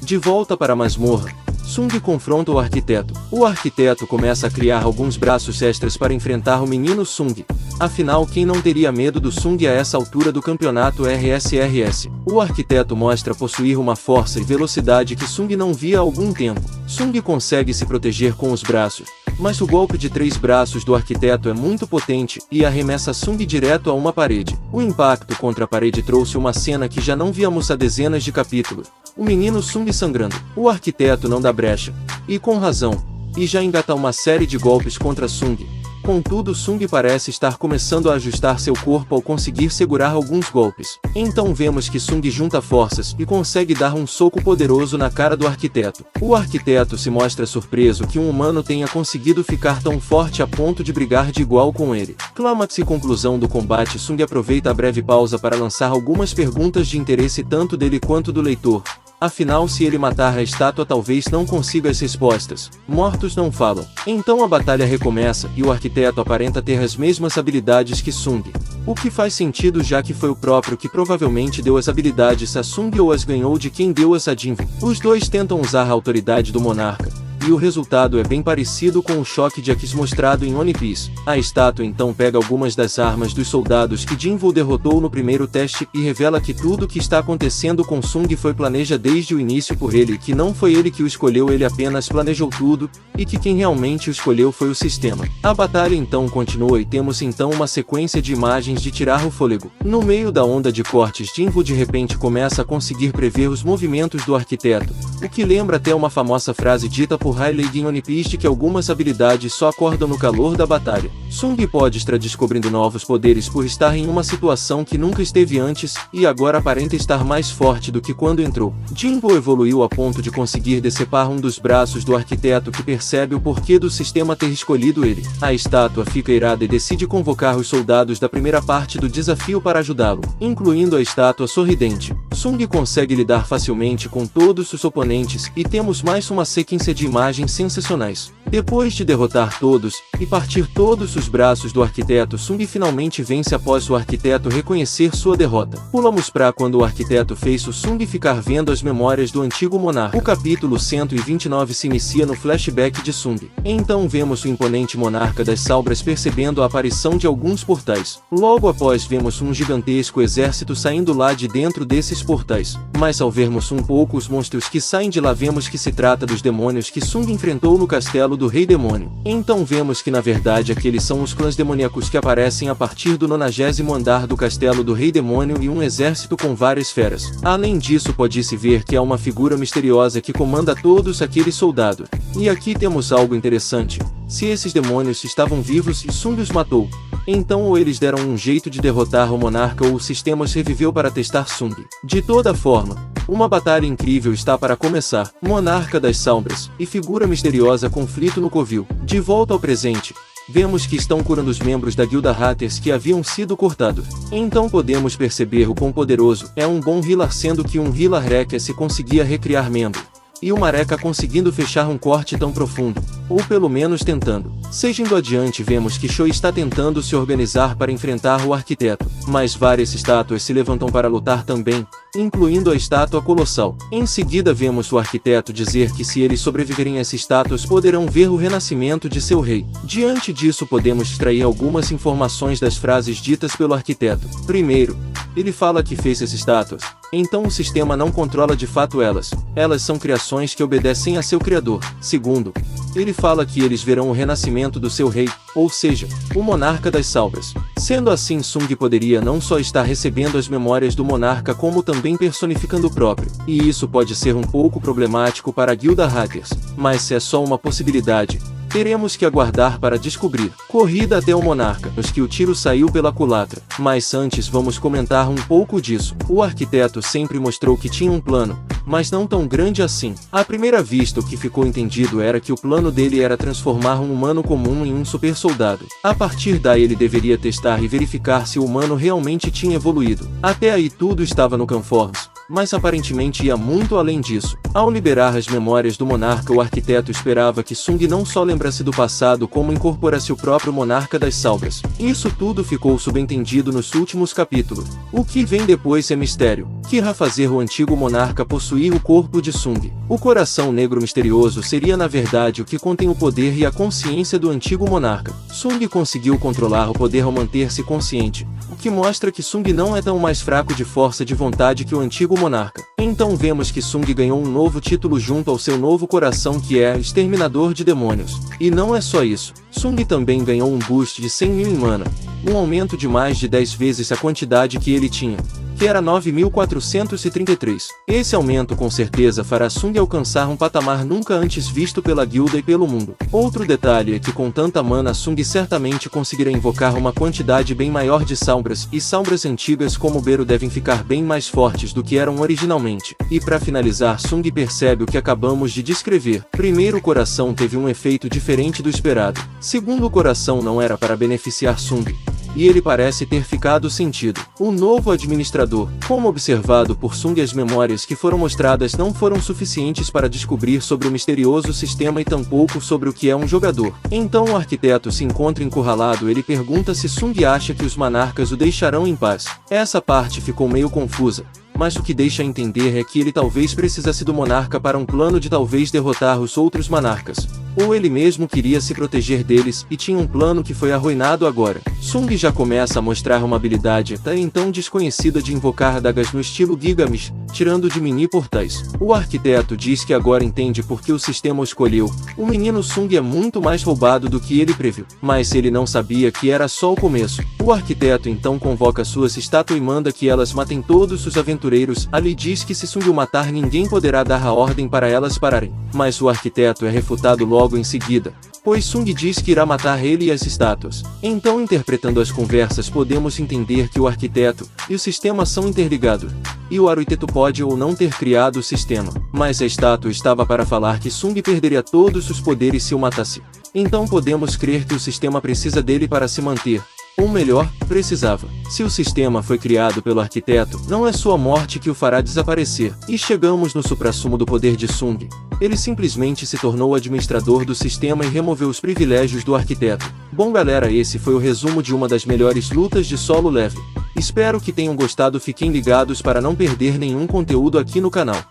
De volta para a masmorra, Sung confronta o arquiteto. O arquiteto começa a criar alguns braços extras para enfrentar o menino Sung. Afinal, quem não teria medo do Sung a essa altura do campeonato RSRS? O arquiteto mostra possuir uma força e velocidade que Sung não via há algum tempo. Sung consegue se proteger com os braços, mas o golpe de 3 braços do arquiteto é muito potente e arremessa Sung direto a uma parede. O impacto contra a parede trouxe uma cena que já não víamos há dezenas de capítulos. O menino Sung sangrando. O arquiteto não dá brecha, e com razão, e já engata uma série de golpes contra Sung. Contudo, Sung parece estar começando a ajustar seu corpo ao conseguir segurar alguns golpes. Então vemos que Sung junta forças e consegue dar um soco poderoso na cara do arquiteto. O arquiteto se mostra surpreso que um humano tenha conseguido ficar tão forte a ponto de brigar de igual com ele. Clímax e conclusão do combate. Sung aproveita a breve pausa para lançar algumas perguntas de interesse tanto dele quanto do leitor. Afinal, se ele matar a estátua, talvez não consiga as respostas. Mortos não falam. Então a batalha recomeça e o arquiteto aparenta ter as mesmas habilidades que Sung. O que faz sentido, já que foi o próprio que provavelmente deu as habilidades a Sung ou as ganhou de quem deu-as a Jinwoo. Os dois tentam usar a autoridade do monarca, e o resultado é bem parecido com o choque de Akis mostrado em One Piece. A estátua então pega algumas das armas dos soldados que Jinwoo derrotou no primeiro teste e revela que tudo o que está acontecendo com Sung foi planejado desde o início por ele, que não foi ele que o escolheu, ele apenas planejou tudo, e que quem realmente o escolheu foi o sistema. A batalha então continua e temos então uma sequência de imagens de tirar o fôlego. No meio da onda de cortes, Jinwoo de repente começa a conseguir prever os movimentos do arquiteto, o que lembra até uma famosa frase dita por Rayleigh em One Piece de que algumas habilidades só acordam no calor da batalha. Sung pode estar descobrindo novos poderes por estar em uma situação que nunca esteve antes, e agora aparenta estar mais forte do que quando entrou. Jinwoo evoluiu a ponto de conseguir decepar um dos braços do arquiteto, que percebe o porquê do sistema ter escolhido ele. A estátua fica irada e decide convocar os soldados da primeira parte do desafio para ajudá-lo, incluindo a estátua sorridente. Sung consegue lidar facilmente com todos os oponentes e temos mais uma sequência de imagens sensacionais. Depois de derrotar todos e partir todos os braços do arquiteto, Sung finalmente vence após o arquiteto reconhecer sua derrota. Pulamos pra quando o arquiteto fez o Sung ficar vendo as memórias do antigo monarca. O capítulo 129 se inicia no flashback de Sung. Então vemos o imponente monarca das Sombras percebendo a aparição de alguns portais. Logo após vemos um gigantesco exército saindo lá de dentro desses portais. Mas ao vermos um pouco os monstros que saem de lá, vemos que se trata dos demônios que Sung enfrentou no castelo do Rei Demônio. Então vemos que na verdade aqueles são os clãs demoníacos que aparecem a partir do 90º andar do castelo do Rei Demônio e um exército com várias feras. Além disso, pode-se ver que há uma figura misteriosa que comanda todos aqueles soldados. E aqui temos algo interessante. Se esses demônios estavam vivos e Sung os matou, então ou eles deram um jeito de derrotar o monarca ou o sistema os reviveu para testar Sung. De toda forma, uma batalha incrível está para começar. Monarca das Sombras e figura misteriosa, conflito no covil. De volta ao presente, vemos que estão curando os membros da Guilda Hatters que haviam sido cortados. Então podemos perceber o quão poderoso é um bom healer, sendo que um healer Rekia se conseguia recriar membro, e o Mareka conseguindo fechar um corte tão profundo, ou pelo menos tentando. Seguindo adiante, vemos que Choi está tentando se organizar para enfrentar o arquiteto, mas várias estátuas se levantam para lutar também, incluindo a estátua colossal. Em seguida vemos o arquiteto dizer que se eles sobreviverem, essas estátuas poderão ver o renascimento de seu rei. Diante disso, podemos extrair algumas informações das frases ditas pelo arquiteto. Primeiro, ele fala que fez essas estátuas, então o sistema não controla de fato elas. Elas são criações que obedecem a seu criador. Segundo, ele fala que eles verão o renascimento do seu rei, ou seja, o monarca das Sombras. Sendo assim, Sung poderia não só estar recebendo as memórias do monarca, como também personificando o próprio. E isso pode ser um pouco problemático para a Guilda Hatters, mas se é só uma possibilidade, teremos que aguardar para descobrir. Corrida até o monarca, nos que o tiro saiu pela culatra. Mas antes vamos comentar um pouco disso. O arquiteto sempre mostrou que tinha um plano, mas não tão grande assim. À primeira vista, o que ficou entendido era que o plano dele era transformar um humano comum em um super soldado. A partir daí ele deveria testar e verificar se o humano realmente tinha evoluído. Até aí tudo estava no conformes. mas aparentemente ia muito além disso. Ao liberar as memórias do monarca, o arquiteto esperava que Sung não só lembrasse do passado como incorporasse o próprio monarca das Salbras. Isso tudo ficou subentendido nos últimos capítulos. O que vem depois é mistério. Que irá fazer o antigo monarca possuir o corpo de Sung? O coração negro misterioso seria na verdade o que contém o poder e a consciência do antigo monarca. Sung conseguiu controlar o poder ao manter-se consciente, o que mostra que Sung não é tão mais fraco de força de vontade que o antigo monarca. Então vemos que Sung ganhou um novo título junto ao seu novo coração, que é Exterminador de Demônios. E não é só isso, Sung também ganhou um boost de 100.000 em mana, um aumento de mais de 10 vezes a quantidade que ele tinha, que era 9.433. Esse aumento com certeza fará Sung alcançar um patamar nunca antes visto pela guilda e pelo mundo. Outro detalhe é que com tanta mana Sung certamente conseguirá invocar uma quantidade bem maior de sombras, e sombras antigas como Beru devem ficar bem mais fortes do que eram originalmente. E para finalizar, Sung percebe o que acabamos de descrever. Primeiro, o coração teve um efeito diferente do esperado. Segundo, o coração não era para beneficiar Sung, e ele parece ter ficado sentido. O novo administrador. Como observado por Sung, as memórias que foram mostradas não foram suficientes para descobrir sobre o misterioso sistema e tampouco sobre o que é um jogador. Então o arquiteto se encontra encurralado. Ele pergunta se Sung acha que os monarcas o deixarão em paz. Essa parte ficou meio confusa, mas o que deixa a entender é que ele talvez precisasse do monarca para um plano de talvez derrotar os outros monarcas. Ou ele mesmo queria se proteger deles e tinha um plano que foi arruinado agora. Sung já começa a mostrar uma habilidade até então desconhecida de invocar adagas no estilo Gilgamesh, tirando de mini portais. O arquiteto diz que agora entende por que o sistema o escolheu. O menino Sung é muito mais roubado do que ele previu, mas ele não sabia que era só o começo. O arquiteto então convoca suas estátuas e manda que elas matem todos os aventureiros. Ali diz que se Sung o matar, ninguém poderá dar a ordem para elas pararem. Mas o arquiteto é refutado logo em seguida, pois Sung diz que irá matar ele e as estátuas. Então, interpretando as conversas, podemos entender que o arquiteto e o sistema são interligados, e o arquiteto pode ou não ter criado o sistema, mas a estátua estava para falar que Sung perderia todos os poderes se o matasse. Então podemos crer que o sistema precisa dele para se manter. Ou melhor, precisava. Se o sistema foi criado pelo arquiteto, não é sua morte que o fará desaparecer. E chegamos no suprassumo do poder de Sung. Ele simplesmente se tornou o administrador do sistema e removeu os privilégios do arquiteto. Bom galera, esse foi o resumo de uma das melhores lutas de solo leve. Espero que tenham gostado, fiquem ligados para não perder nenhum conteúdo aqui no canal.